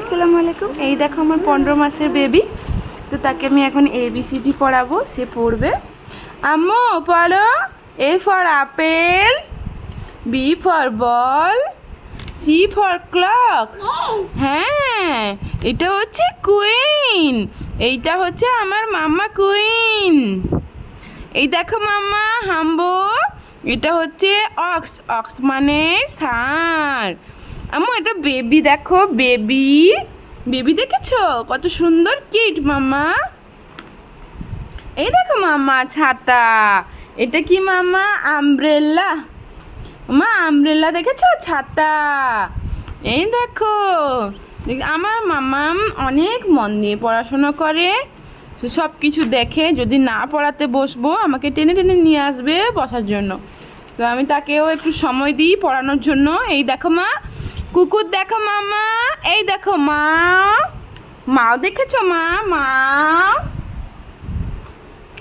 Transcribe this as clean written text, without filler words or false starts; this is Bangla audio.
আসসালামু আলাইকুম। এই দেখো আমার 15 মাসের বেবি। তো তাকে আমি এখন ABCD পড়াবো, সে পড়বে। আম্মু পড়ো। A for apple, B for ball, C for clock. হ্যাঁ, এটা হচ্ছে কুইন। এইটা হচ্ছে আমার মাম্মা কুইন। এই দেখো মাম্মা হাম্বো। এটা হচ্ছে অক্স, অক্স মানে ষাঁড়। আম্মু এটা বেবি, দেখো বেবি। বেবি দেখেছো কত সুন্দর কিট মাম্মা। এই দেখো মাম্মা ছাতা। এটা কি মাম্মা? আমব্রেলা। মা আমব্রেলা দেখেছো? ছাতা। এই দেখো, আমার মাম্মাম অনেক মন দিয়ে পড়াশোনা করে, সব কিছু দেখে। যদি না পড়াতে বসবো আমাকে টেনে টেনে নিয়ে আসবে বসার জন্য। তো আমি তাকেও একটু সময় দিই পড়ানোর জন্য। এই দেখো মা কুকুর, দেখো মামা। এই দেখো মা, মাও দেখেছো মা? মা